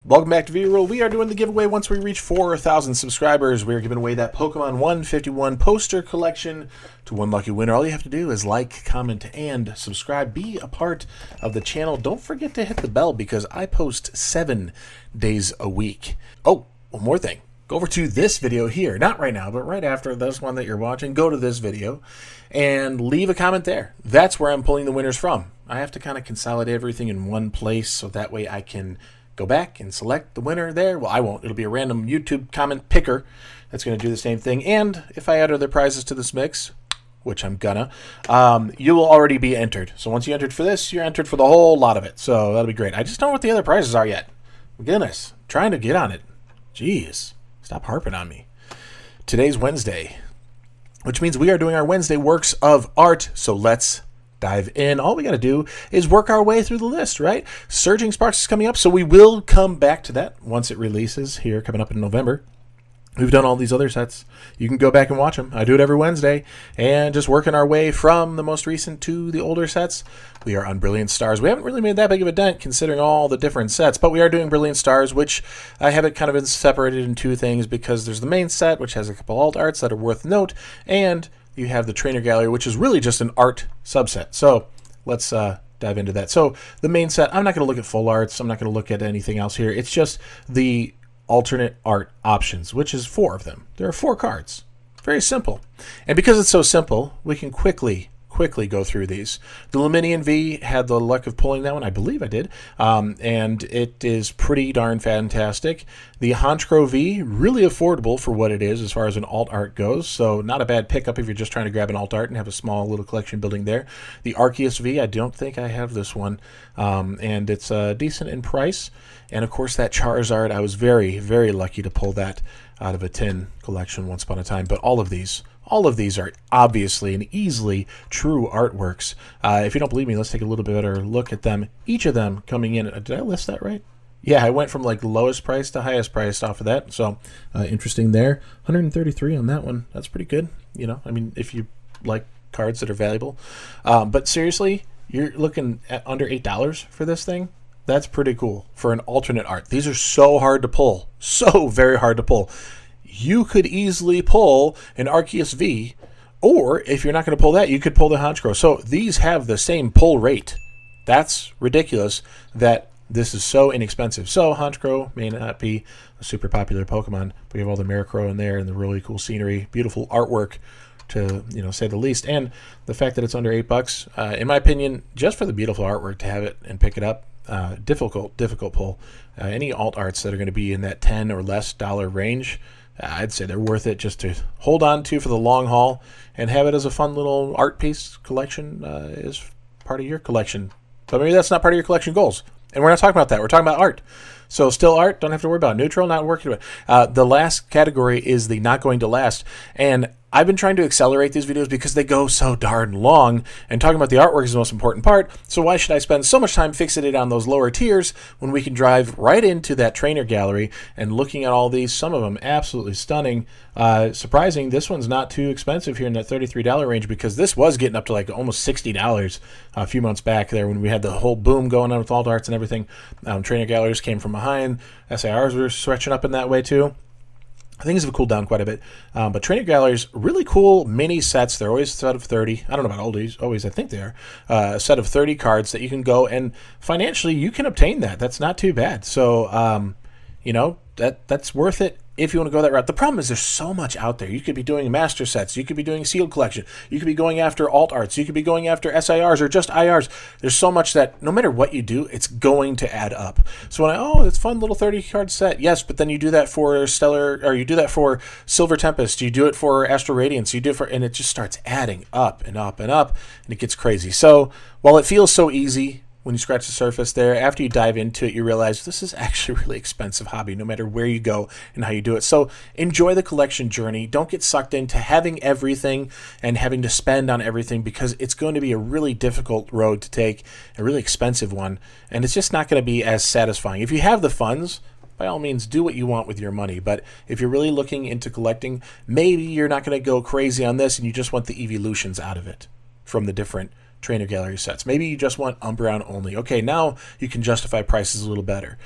Welcome back to V-Roll. We are doing the giveaway once we reach 4,000 subscribers. We are giving away that Pokemon 151 poster collection to one lucky winner. All you have to do is like, comment, and subscribe. Be a part of the channel. Don't forget to hit the bell because I post 7 days a week. Oh, one more thing. Go over to this video here. Not right now, but right after this one that you're watching. Go to this video and leave a comment there. That's where I'm pulling the winners from. I have to kind of consolidate everything in one place so that way I can go back and select the winner there. Well, I won't. It'll be a random YouTube comment picker that's going to do the same thing. And if I add other prizes to this mix, which I'm gonna, you will already be entered. So once you entered for this, you're entered for the whole lot of it. So that'll be great. I just don't know what the other prizes are yet. Goodness, I'm trying to get on it. Jeez, stop harping on me. Today's Wednesday, which means we are doing our Wednesday works of art. So let's dive in. All we got to do is work our way through the list, right? Surging Sparks is coming up, so we will come back to that once it releases here coming up in November. We've done all these other sets. You can go back and watch them. I do it every Wednesday, and just working our way from the most recent to the older sets. We are on Brilliant Stars. We haven't really made that big of a dent considering all the different sets, but we are doing Brilliant Stars, which I have it kind of been separated in two things because there's the main set, which has a couple alt arts that are worth note, and you have the trainer gallery, which is really just an art subset. So let's dive into that. So the main set, I'm not going to look at full arts. I'm not going to look at anything else here. It's just the alternate art options, which is 4 of them. There are 4 cards. Very simple. And because it's so simple, we can quickly go through these. The Luminion V had the luck of pulling that one. I believe I did. And it is pretty darn fantastic. The Honchkrow V, really affordable for what it is as far as an alt art goes. So not a bad pickup if you're just trying to grab an alt art and have a small little collection building there. The Arceus V, I don't think I have this one. And it's decent in price. And of course that Charizard, I was very, very lucky to pull that out of a tin collection once upon a time. But all of these are obviously and easily true artworks. If you don't believe me, let's take a little bit better look at them. Each of them coming in. Did I list that right? Yeah, I went from like lowest price to highest price off of that. So interesting there. 133 on that one. That's pretty good. You know, I mean, if you like cards that are valuable. But seriously, you're looking at under $8 for this thing. That's pretty cool for an alternate art. These are so hard to pull. So very hard to pull. You could easily pull an Arceus V, or if you're not going to pull that, you could pull the Honchkrow. So these have the same pull rate. That's ridiculous that this is so inexpensive. So Honchkrow may not be a super popular Pokemon, but you have all the Murkrow in there and the really cool scenery, beautiful artwork to, you know, say the least. And the fact that it's under $8, in my opinion, just for the beautiful artwork to have it and pick it up, difficult pull. Any alt arts that are going to be in that $10 or less range, I'd say they're worth it just to hold on to for the long haul and have it as a fun little art piece collection is part of your collection. But maybe that's not part of your collection goals. And we're not talking about that. We're talking about art. So still art, don't have to worry about it. Neutral, not working with it. The last category is the not going to last. And I've been trying to accelerate these videos because they go so darn long, and talking about the artwork is the most important part. So why should I spend so much time fixated on those lower tiers when we can drive right into that trainer gallery and looking at all these, some of them absolutely stunning. Surprising, this one's not too expensive here in that $33 range because this was getting up to like almost $60 a few months back there when we had the whole boom going on with alt arts and everything. Trainer galleries came from behind. SIRs were stretching up in that way too. Things have cooled down quite a bit, but trainer galleries, really cool mini sets. They're always a set of 30. I don't know about always, I think they are. A set of 30 cards that you can go, and financially you can obtain that. That's not too bad. So, you know, that's worth it if you want to go that route. The problem is there's so much out there. You could be doing master sets. You could be doing sealed collection. You could be going after alt arts. You could be going after SIRs or just IRs. There's so much that no matter what you do, it's going to add up. So when it's fun little 30 card set. Yes, but then you do that for Stellar, or you do that for Silver Tempest. You do it for Astral Radiance. You do it for, and it just starts adding up and up and up, and it gets crazy. So while it feels so easy when you scratch the surface there, after you dive into it, you realize this is actually a really expensive hobby, no matter where you go and how you do it. So enjoy the collection journey. Don't get sucked into having everything and having to spend on everything, because it's going to be a really difficult road to take, a really expensive one, and it's just not going to be as satisfying. If you have the funds, by all means, do what you want with your money. But if you're really looking into collecting, maybe you're not going to go crazy on this and you just want the evolutions out of it from the different trainer gallery sets. Maybe you just want Umbreon only. Okay, now you can justify prices a little better.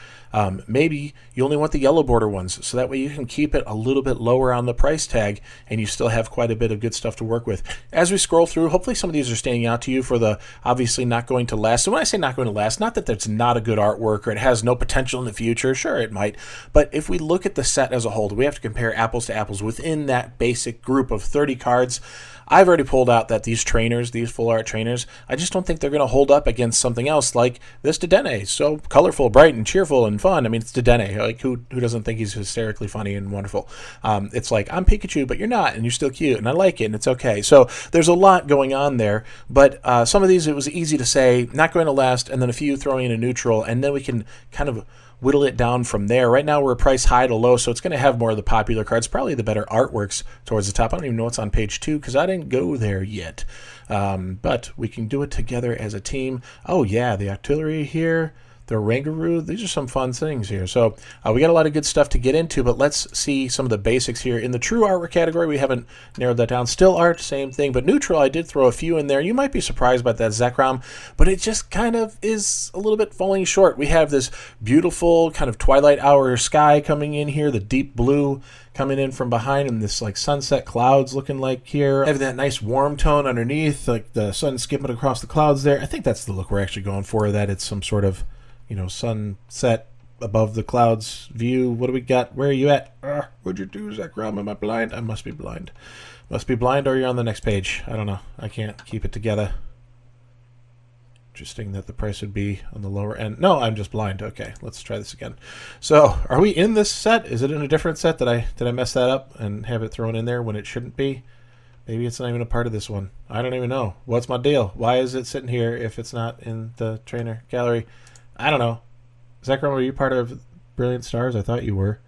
Maybe you only want the yellow border ones, so that way you can keep it a little bit lower on the price tag, and you still have quite a bit of good stuff to work with. As we scroll through, hopefully some of these are standing out to you for the obviously not going to last. So when I say not going to last, not that that's not a good artwork or it has no potential in the future. Sure, it might. But if we look at the set as a whole, we have to compare apples to apples within that basic group of 30 cards. I've already pulled out that these trainers, these full art trainers, I just don't think they're going to hold up against something else like this Dedenne. So colorful, bright, and cheerful and fun. I mean, it's Dedenne. Like, who doesn't think he's hysterically funny and wonderful? It's like, I'm Pikachu, but you're not, and you're still cute, and I like it, and it's okay. So there's a lot going on there, but some of these, it was easy to say, not going to last, and then a few throwing in a neutral, and then we can kind of whittle it down from there. Right now we're a price high to low, so it's going to have more of the popular cards, probably the better artworks towards the top. I don't even know what's on page 2 because I didn't go there yet. But we can do it together as a team. Oh yeah, the Octillery here, the Rangaroo, these are some fun things here. So we got a lot of good stuff to get into, but let's see some of the basics here. In the true artwork category, we haven't narrowed that down. Still art, same thing, but neutral, I did throw a few in there. You might be surprised by that Zekrom, but it just kind of is a little bit falling short. We have this beautiful kind of twilight hour sky coming in here, the deep blue coming in from behind, and this like sunset clouds looking like here. I have that nice warm tone underneath, like the sun skipping across the clouds there. I think that's the look we're actually going for, that it's some sort of, you know, sunset above the clouds view. What do we got? Where are you at? What'd you do, Zekrom? Am I blind? I must be blind. Must be blind, or you're on the next page. I don't know. I can't keep it together. Interesting that the price would be on the lower end. No, I'm just blind. Okay, let's try this again. So, are we in this set? Is it in a different set? Did I mess that up and have it thrown in there when it shouldn't be? Maybe it's not even a part of this one. I don't even know. What's my deal? Why is it sitting here if it's not in the trainer gallery? I don't know. Zekrom, were you part of Brilliant Stars? I thought you were.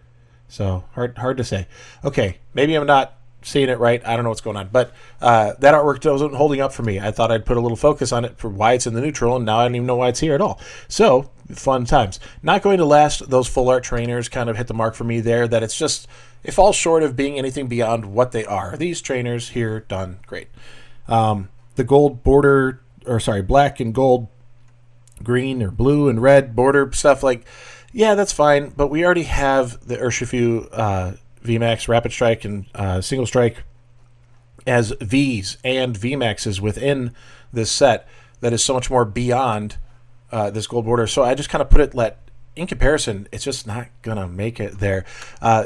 So, hard to say. Okay, maybe I'm not seeing it right. I don't know what's going on. But that artwork wasn't holding up for me. I thought I'd put a little focus on it for why it's in the neutral, and now I don't even know why it's here at all. So, fun times. Not going to last. Those full art trainers kind of hit the mark for me there, that it's just, it falls short of being anything beyond what they are. These trainers here, done. Great. The gold border, or sorry, black and gold, green or blue and red border stuff, like, yeah, that's fine, but we already have the Urshifu VMAX, Rapid Strike, and Single Strike as Vs and VMAXs within this set that is so much more beyond this gold border. So I just kind of put it, in comparison, it's just not going to make it there.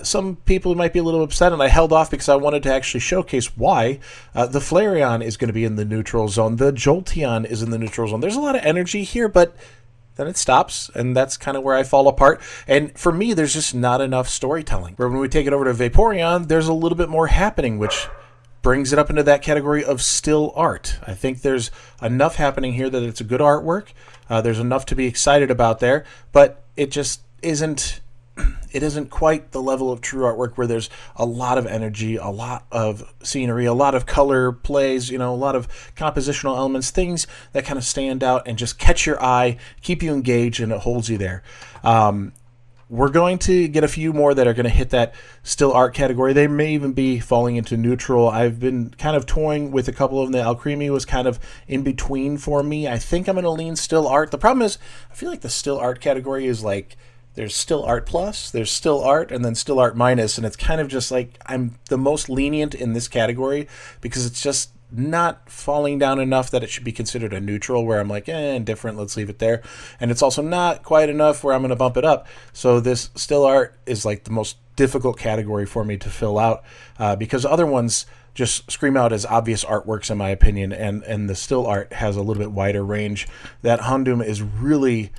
Some people might be a little upset, and I held off because I wanted to actually showcase why. The Flareon is going to be in the neutral zone. The Jolteon is in the neutral zone. There's a lot of energy here, but then it stops, and that's kind of where I fall apart. And for me, there's just not enough storytelling. Where when we take it over to Vaporeon, there's a little bit more happening, which brings it up into that category of still art. I think there's enough happening here that it's a good artwork. There's enough to be excited about there, but it just isn't, it isn't quite the level of true artwork where there's a lot of energy, a lot of scenery, a lot of color plays, you know, a lot of compositional elements, things that kind of stand out and just catch your eye, keep you engaged, and it holds you there. We're going to get a few more that are going to hit that still art category. They may even be falling into neutral. I've been kind of toying with a couple of them. The Alcremie was kind of in between for me. I think I'm going to lean still art. The problem is, I feel like the still art category is like, there's still art plus, there's still art, and then still art minus, and it's kind of just like, I'm the most lenient in this category because it's just not falling down enough that it should be considered a neutral, where I'm like, indifferent, let's leave it there. And it's also not quite enough where I'm going to bump it up. So this still art is like the most difficult category for me to fill out because other ones just scream out as obvious artworks in my opinion, and the still art has a little bit wider range. That Houndoom is really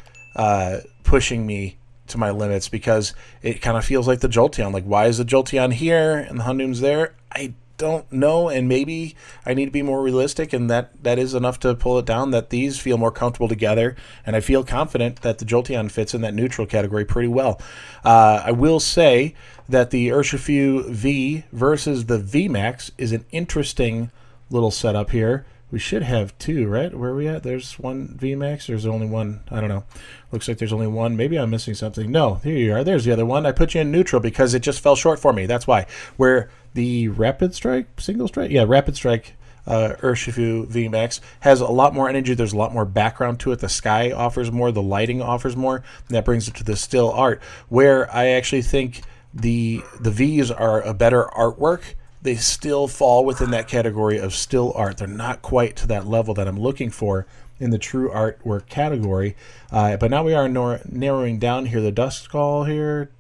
pushing me to my limits because it kind of feels like the Jolteon. Like, why is the Jolteon here and the Houndoom's there? I don't know, and maybe I need to be more realistic, and that is enough to pull it down, that these feel more comfortable together, and I feel confident that the Jolteon fits in that neutral category pretty well. I will say that the Urshifu V versus the VMAX is an interesting little setup here. We should have two, right? Where are we at? There's one VMAX. There's only one. I don't know. Looks like there's only one. Maybe I'm missing something. No, here you are. There's the other one. I put you in neutral because it just fell short for me. That's why. Where the Rapid Strike, Single Strike? Yeah, Rapid Strike Urshifu VMAX has a lot more energy. There's a lot more background to it. The sky offers more. The lighting offers more. And that brings it to the still art, where I actually think the V's are a better artwork. They still fall within that category of still art. They're not quite to that level that I'm looking for in the true artwork category. But now we are narrowing down here. The Duskull here,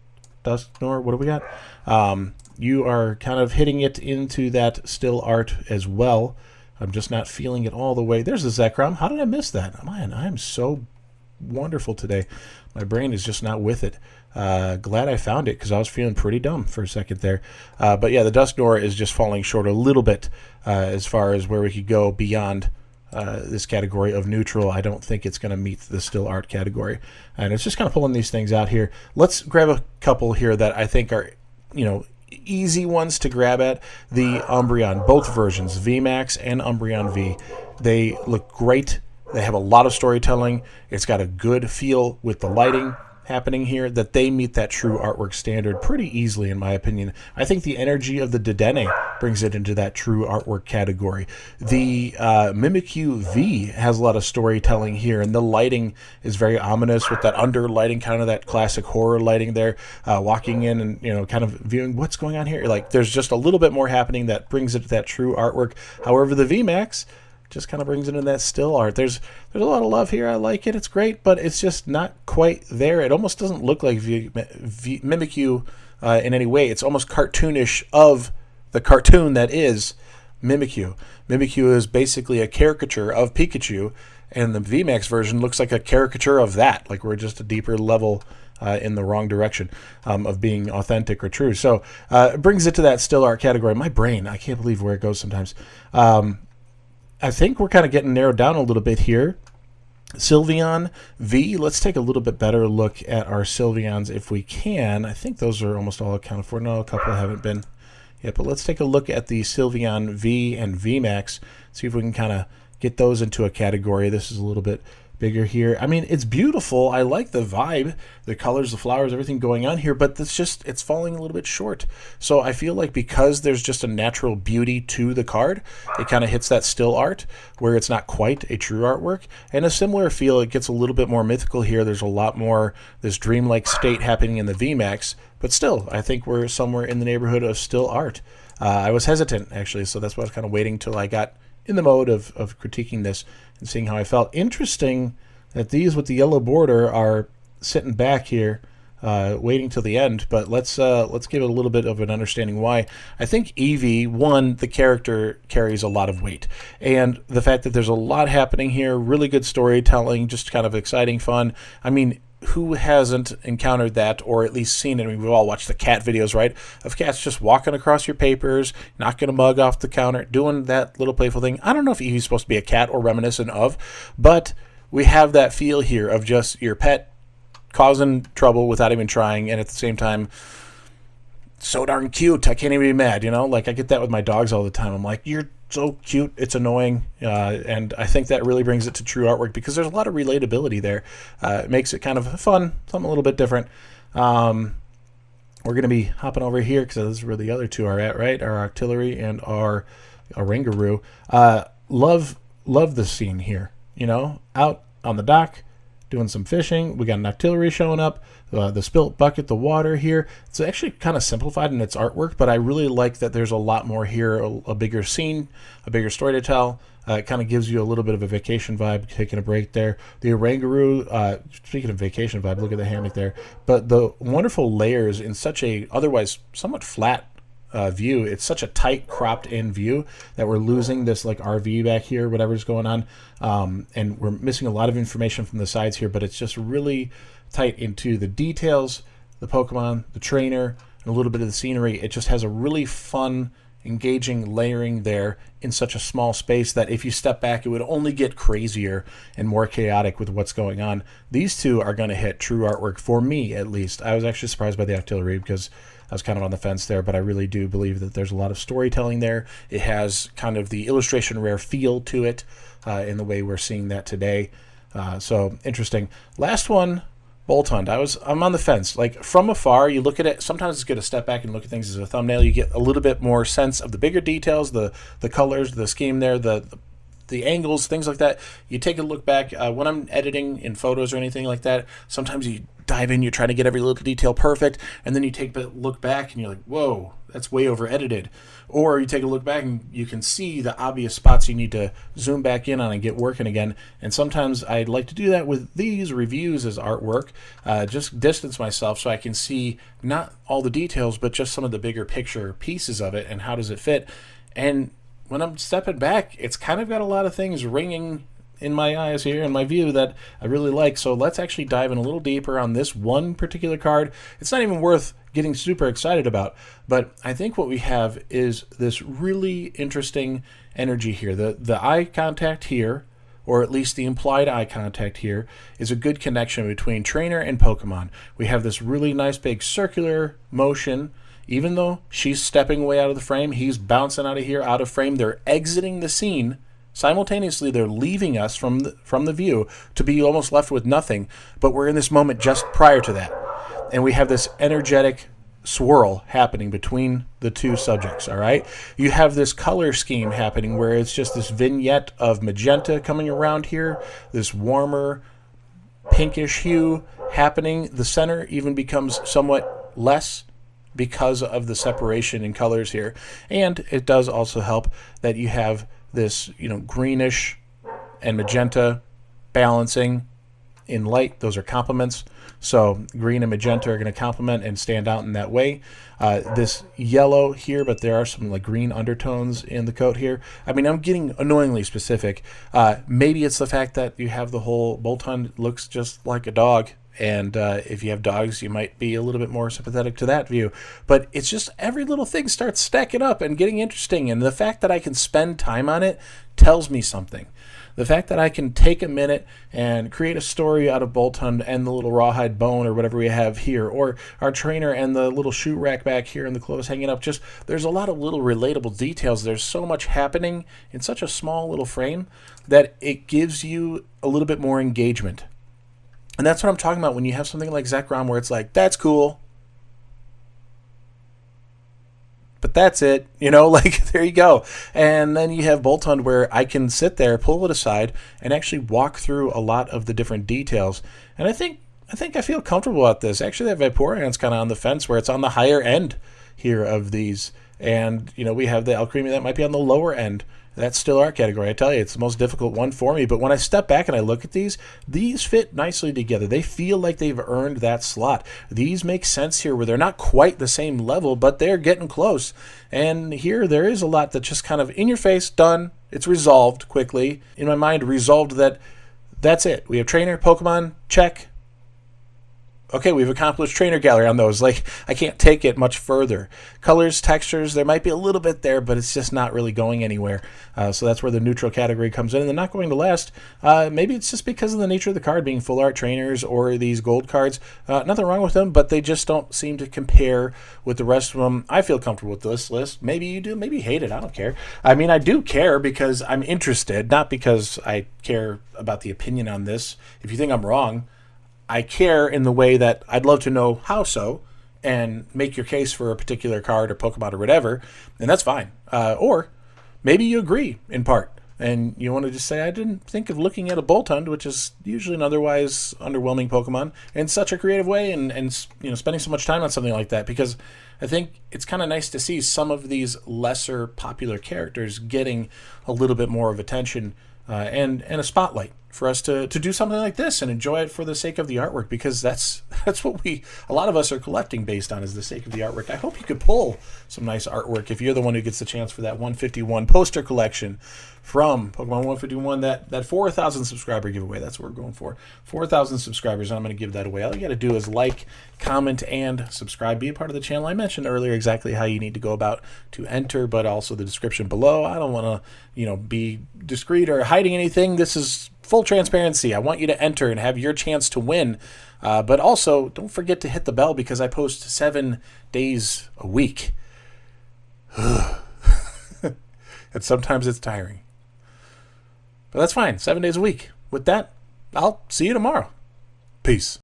Dusknoir, what do we got? You are kind of hitting it into that still art as well. I'm just not feeling it all the way. There's the Zekrom. How did I miss that? Man, I am so wonderful today. My brain is just not with it. Glad I found it, because I was feeling pretty dumb for a second there. But yeah, the Dusknoir is just falling short a little bit as far as where we could go beyond this category of neutral. I don't think it's going to meet the still art category. And it's just kind of pulling these things out here. Let's grab a couple here that I think are, easy ones to grab at. The Umbreon, both versions, VMAX and Umbreon V. They look great. They have a lot of storytelling. It's got a good feel with the lighting happening here, that they meet that true artwork standard pretty easily, in my opinion. I think the energy of the Dedenne brings it into that true artwork category. The Mimikyu V has a lot of storytelling here, and the lighting is very ominous with that under lighting, kind of that classic horror lighting there, walking in and kind of viewing what's going on here. Like, there's just a little bit more happening that brings it to that true artwork. However, the VMAX just kind of brings it in that still art. There's a lot of love here. I like it. It's great, but it's just not quite there. It almost doesn't look like Mimikyu in any way. It's almost cartoonish of the cartoon that is Mimikyu. Mimikyu is basically a caricature of Pikachu, and the VMAX version looks like a caricature of that. Like, we're just a deeper level in the wrong direction of being authentic or true. So it brings it to that still art category. My brain, I can't believe where it goes sometimes. I think we're kind of getting narrowed down a little bit here. Sylveon V, let's take a little bit better look at our Sylveons if we can. I think those are almost all accounted for. No, a couple haven't been yet, but let's take a look at the Sylveon V and VMAX, see if we can kind of get those into a category. This is a little bit bigger here. I mean, it's beautiful. I like the vibe, the colors, the flowers, everything going on here, but it's falling a little bit short. So I feel like because there's just a natural beauty to the card, it kind of hits that still art where it's not quite a true artwork. And a similar feel, it gets a little bit more mythical here. There's a lot more this dreamlike state happening in the VMAX, but still, I think we're somewhere in the neighborhood of still art. I was hesitant, actually, so that's why I was kind of waiting till I got in the mode of critiquing this and seeing how I felt. Interesting that these with the yellow border are sitting back here waiting till the end, but let's give it a little bit of an understanding why. I think Eevee, one, the character carries a lot of weight, and the fact that there's a lot happening here, really good storytelling, just kind of exciting fun. I mean, who hasn't encountered that, or at least seen it? I mean, we've all watched the cat videos, right? Of cats just walking across your papers, knocking a mug off the counter, doing that little playful thing. I don't know if Eevee's supposed to be a cat or reminiscent of, but we have that feel here of just your pet causing trouble without even trying, and at the same time, so darn cute. I can't even be mad, Like, I get that with my dogs all the time. I'm like, you're so cute, it's annoying, and I think that really brings it to true artwork because there's a lot of relatability there. It makes it kind of fun, something a little bit different. We're going to be hopping over here because this is where the other two are at, right? Our Artillery and our Oranguru. Love this scene here, out on the dock, doing some fishing. We got an Artillery showing up, the spilt bucket, the water here. It's actually kind of simplified in its artwork, but I really like that there's a lot more here, a bigger scene, a bigger story to tell. It kind of gives you a little bit of a vacation vibe, taking a break there. The Oranguru, speaking of vacation vibe, look at the hammock there. But the wonderful layers in such a otherwise somewhat flat view. It's such a tight, cropped in view that we're losing this like RV back here, whatever's going on, and we're missing a lot of information from the sides here, but it's just really tight into the details, the Pokemon, the trainer, and a little bit of the scenery. It just has a really fun, engaging layering there in such a small space that if you step back, it would only get crazier and more chaotic with what's going on. These two are going to hit true artwork for me, at least. I was actually surprised by the Artillery because I was kind of on the fence there, but I really do believe that there's a lot of storytelling there. It has kind of the illustration rare feel to it in the way we're seeing that today. So interesting. Last one Boltund. I'm on the fence. Like from afar, you look at it. Sometimes it's good to step back and look at things as a thumbnail. You get a little bit more sense of the bigger details, the colors, the scheme there, the angles, things like that. You take a look back when I'm editing in photos or anything like that. Sometimes you dive in, you try to get every little detail perfect, and then you take a look back and you're like, whoa, that's way over edited. Or you take a look back and you can see the obvious spots you need to zoom back in on and get working again. And sometimes I'd like to do that with these reviews as artwork, just distance myself so I can see not all the details, but just some of the bigger picture pieces of it and how does it fit. And when I'm stepping back, it's kind of got a lot of things ringing in my eyes here in my view that I really like. So let's actually dive in a little deeper on this one particular card. It's not even worth getting super excited about, but I think what we have is this really interesting energy here. The eye contact here, or at least the implied eye contact here, is a good connection between trainer and Pokemon. We have this really nice big circular motion. Even though she's stepping way out of the frame, he's bouncing out of here, out of frame. They're exiting the scene. Simultaneously, they're leaving us from the view to be almost left with nothing, but we're in this moment just prior to that. And we have this energetic swirl happening between the two subjects, all right? You have this color scheme happening where it's just this vignette of magenta coming around here, this warmer pinkish hue happening. The center even becomes somewhat less because of the separation in colors here. And it does also help that you have this, greenish and magenta balancing in light. Those are complements. So green and magenta are going to complement and stand out in that way. This yellow here, but there are some like green undertones in the coat here. I mean, I'm getting annoyingly specific. Maybe it's the fact that you have the whole Boltund looks just like a dog. And if you have dogs, you might be a little bit more sympathetic to that view. But it's just every little thing starts stacking up and getting interesting. And the fact that I can spend time on it tells me something. The fact that I can take a minute and create a story out of Boltund and the little rawhide bone or whatever we have here, or our trainer and the little shoe rack back here and the clothes hanging up, just there's a lot of little relatable details. There's so much happening in such a small little frame that it gives you a little bit more engagement. And that's what I'm talking about when you have something like Zekrom where it's like, that's cool, but that's it, like there you go. And then you have Boltund where I can sit there, pull it aside, and actually walk through a lot of the different details. And I think I feel comfortable about this. Actually, that Vaporeon's kind of on the fence where it's on the higher end here of these. And, we have the Alcremie that might be on the lower end. That's still art category. I tell you, it's the most difficult one for me. But when I step back and I look at these fit nicely together. They feel like they've earned that slot. These make sense here where they're not quite the same level, but they're getting close. And here there is a lot that just kind of in your face, done. It's resolved quickly. In my mind, resolved that's it. We have trainer, Pokemon, check. Okay, we've accomplished trainer gallery on those. Like, I can't take it much further. Colors, textures, there might be a little bit there, but it's just not really going anywhere. So that's where the neutral category comes in, and they're not going to last. Maybe it's just because of the nature of the card being full art trainers or these gold cards. Nothing wrong with them, but they just don't seem to compare with the rest of them. I feel comfortable with this list. Maybe you do, maybe you hate it. I don't care. I mean, I do care because I'm interested, not because I care about the opinion on this. If you think I'm wrong, I care in the way that I'd love to know how so and make your case for a particular card or Pokemon or whatever, and that's fine. Or maybe you agree in part and you want to just say, I didn't think of looking at a Boltund, which is usually an otherwise underwhelming Pokemon, in such a creative way and spending so much time on something like that, because I think it's kind of nice to see some of these lesser popular characters getting a little bit more of attention and a spotlight for us to do something like this and enjoy it for the sake of the artwork, because that's what a lot of us are collecting based on, is the sake of the artwork. I hope you could pull some nice artwork if you're the one who gets the chance for that 151 poster collection from Pokemon 151, that 4,000 subscriber giveaway. That's what we're going for. 4,000 subscribers, and I'm going to give that away. All you got to do is like, comment, and subscribe. Be a part of the channel. I mentioned earlier exactly how you need to go about to enter, but also the description below. I don't want to, be discreet or hiding anything. This is full transparency. I want you to enter and have your chance to win. But also, don't forget to hit the bell, because I post 7 days a week. And sometimes it's tiring. But that's fine. 7 days a week. With that, I'll see you tomorrow. Peace.